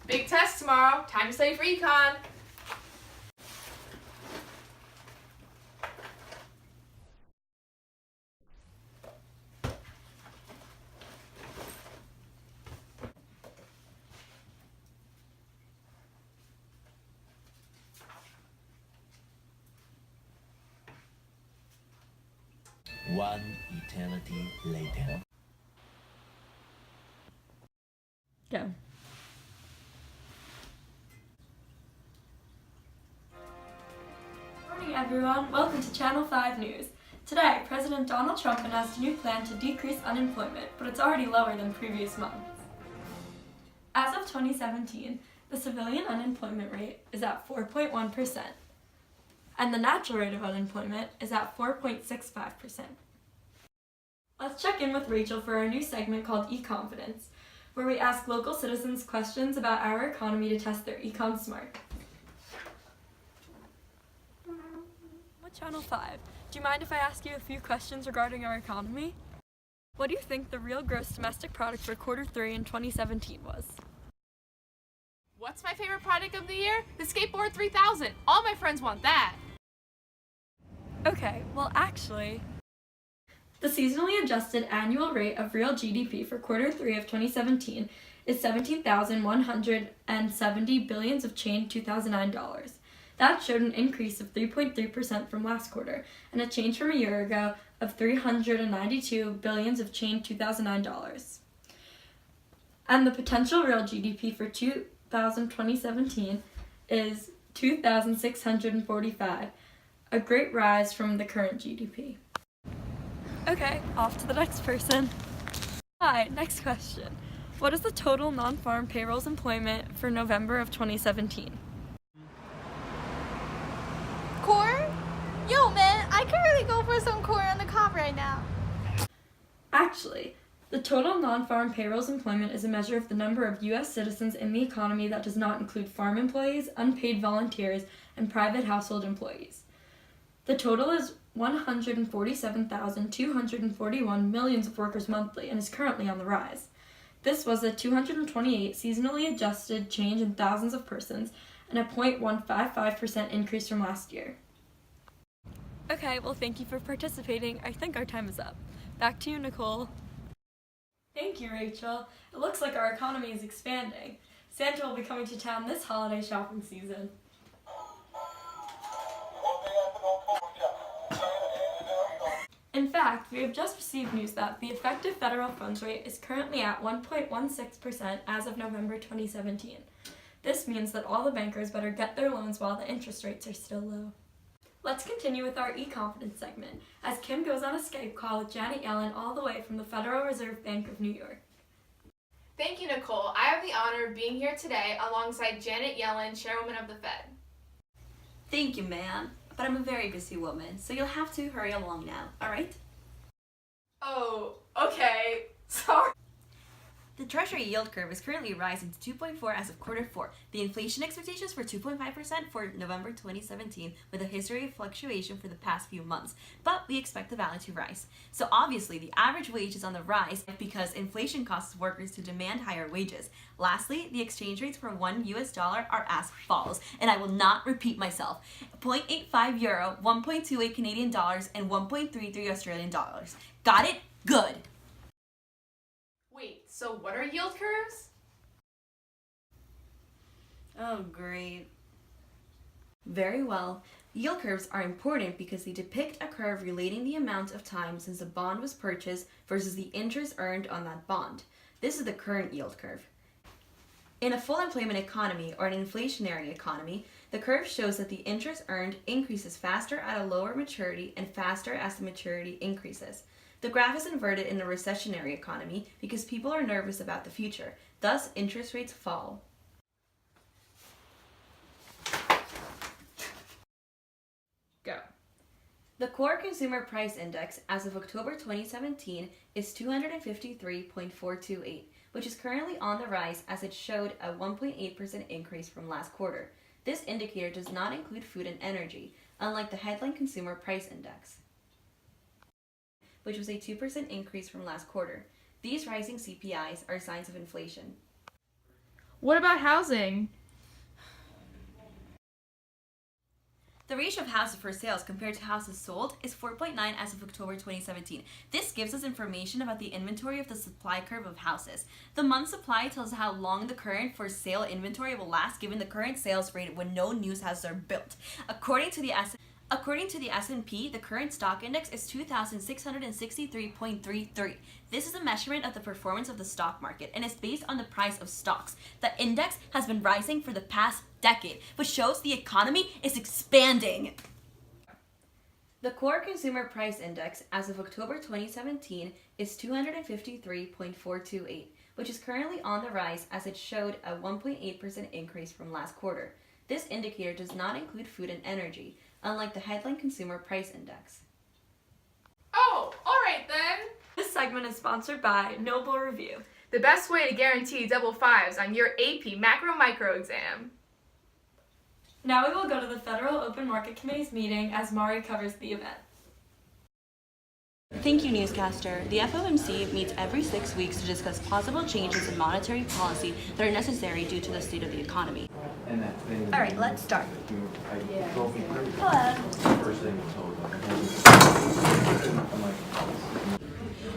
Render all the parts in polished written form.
Big test tomorrow. Time to study for econ. One eternity later. Go. Morning everyone, welcome to Channel 5 News. Today, President Donald Trump announced a new plan to decrease unemployment, but it's already lower than previous months. As of 2017, the civilian unemployment rate is at 4.1%, and the natural rate of unemployment is at 4.65%. Let's check in with Rachel for our new segment called E-Confidence, where we ask local citizens questions about our economy to test their econ smart. What Channel 5? Do you mind if I ask you a few questions regarding our economy? What do you think the real gross domestic product for quarter 3 in 2017 was? What's my favorite product of the year? The Skateboard 3000. All my friends want that. Okay, well actually, the seasonally adjusted annual rate of real GDP for quarter 3 of 2017 is $17,170 billions of change $2009. That showed an increase of 3.3% from last quarter and a change from a year ago of $392 billions of change $2009. And the potential real GDP for 2017 is $2,645, a great rise from the current GDP. Okay, off to the next person. Hi, next question. What is the total non-farm payrolls employment for November of 2017? Corn? Yo, man, I could really go for some corn on the cob right now. Actually, the total non-farm payrolls employment is a measure of the number of U.S. citizens in the economy that does not include farm employees, unpaid volunteers, and private household employees. The total is 147,241 millions of workers monthly and is currently on the rise. This was a 228 seasonally adjusted change in thousands of persons and a 0.155% increase from last year. Okay, well thank you for participating. I think our time is up. Back to you, Nicole. Thank you, Rachel. It looks like our economy is expanding. Santa will be coming to town this holiday shopping season. In fact, we have just received news that the effective federal funds rate is currently at 1.16% as of November 2017. This means that all the bankers better get their loans while the interest rates are still low. Let's continue with our E-Confidence segment as Kim goes on a Skype call with Janet Yellen all the way from the Federal Reserve Bank of New York. Thank you, Nicole. I have the honor of being here today alongside Janet Yellen, Chairwoman of the Fed. Thank you, ma'am. But I'm a very busy woman, so you'll have to hurry along now, alright? Oh, okay. Sorry. The Treasury yield curve is currently rising to 2.4 as of quarter 4. The inflation expectations for 2.5% for November 2017 with a history of fluctuation for the past few months, but we expect the value to rise. So obviously, the average wage is on the rise because inflation causes workers to demand higher wages. Lastly, the exchange rates for $1 US are as follows, and I will not repeat myself. 0.85 euro, 1.28 Canadian dollars, and 1.33 Australian dollars. Got it? Good. Wait, so what are yield curves? Oh, great. Very well. Yield curves are important because they depict a curve relating the amount of time since a bond was purchased versus the interest earned on that bond. This is the current yield curve. In a full employment economy or an inflationary economy, the curve shows that the interest earned increases faster at a lower maturity and faster as the maturity increases. The graph is inverted in a recessionary economy because people are nervous about the future. Thus, interest rates fall. Go. The core consumer price index as of October 2017 is 253.428, which is currently on the rise as it showed a 1.8% increase from last quarter. This indicator does not include food and energy, unlike the headline consumer price index, which was a 2% increase from last quarter. These rising CPIs are signs of inflation. What about housing? The ratio of houses for sales compared to houses sold is 4.9 as of October 2017. This gives us information about the inventory of the supply curve of houses. The month supply tells how long the current for sale inventory will last given the current sales rate when no new houses are built. According to the S&P, the current stock index is 2,663.33. This is a measurement of the performance of the stock market and is based on the price of stocks. The index has been rising for the past decade, which shows the economy is expanding. The core consumer price index as of October 2017 is 253.428, which is currently on the rise as it showed a 1.8% increase from last quarter. This indicator does not include food and energy, unlike the headline consumer price index. Oh, alright then. This segment is sponsored by Noble Review. The best way to guarantee double fives on your AP Macro Micro exam. Now we will go to the Federal Open Market Committee's meeting as Mari covers the event. Thank you, newscaster. The FOMC meets every 6 weeks to discuss possible changes in monetary policy that are necessary due to the state of the economy. All right, let's start.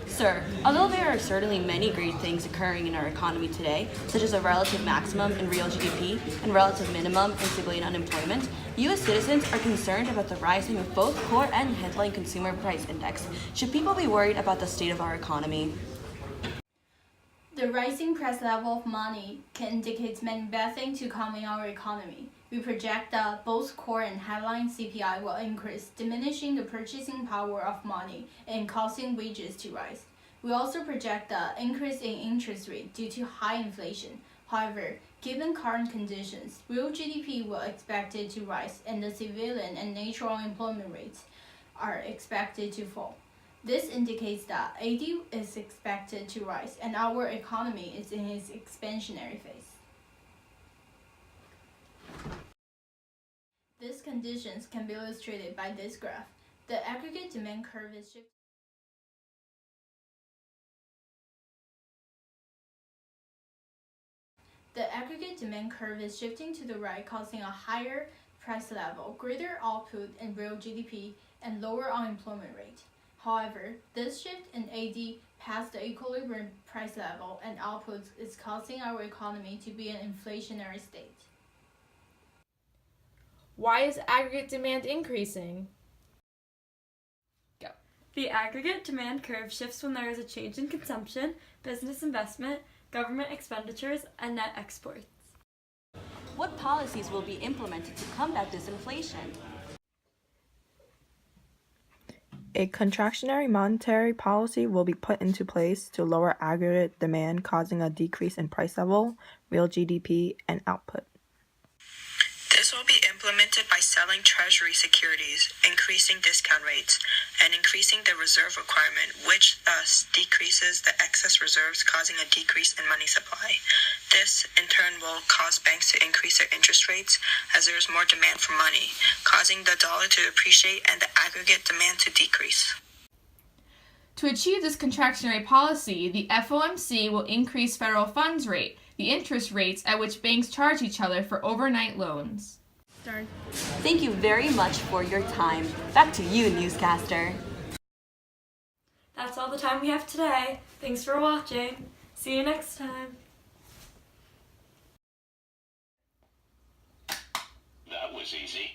Sir, although there are certainly many great things occurring in our economy today, such as a relative maximum in real GDP and relative minimum in civilian unemployment, U.S. citizens are concerned about the rising of both core and headline consumer price index. Should people be worried about the state of our economy? The rising price level of money can indicate many bad things to come in our economy. We project that both core and headline CPI will increase, diminishing the purchasing power of money and causing wages to rise. We also project the increase in interest rate due to high inflation. However, given current conditions, real GDP will expected to rise and the civilian and natural unemployment rates are expected to fall. This indicates that AD is expected to rise and our economy is in its expansionary phase. These conditions can be illustrated by this graph. The aggregate demand curve is shifting. The aggregate demand curve is shifting to the right, causing a higher price level, greater output in real GDP, and lower unemployment rate. However, this shift in AD past the equilibrium price level and output is causing our economy to be in an inflationary state. Why is aggregate demand increasing? The aggregate demand curve shifts when there is a change in consumption, business investment, government expenditures, and net exports. What policies will be implemented to combat this inflation? A contractionary monetary policy will be put into place to lower aggregate demand, causing a decrease in price level, real GDP, and output. This will be implemented by selling Treasury securities, increasing discount rates, and increasing the reserve requirement, which thus decreases the excess reserves, causing a decrease in money supply. This, in turn, will cause banks to increase their interest rates as there is more demand for money, causing the dollar to appreciate and the aggregate demand to decrease. To achieve this contractionary policy, the FOMC will increase federal funds rate, the interest rates at which banks charge each other for overnight loans. Thank you very much for your time. Back to you, newscaster. That's all the time we have today. Thanks for watching. See you next time. That was easy.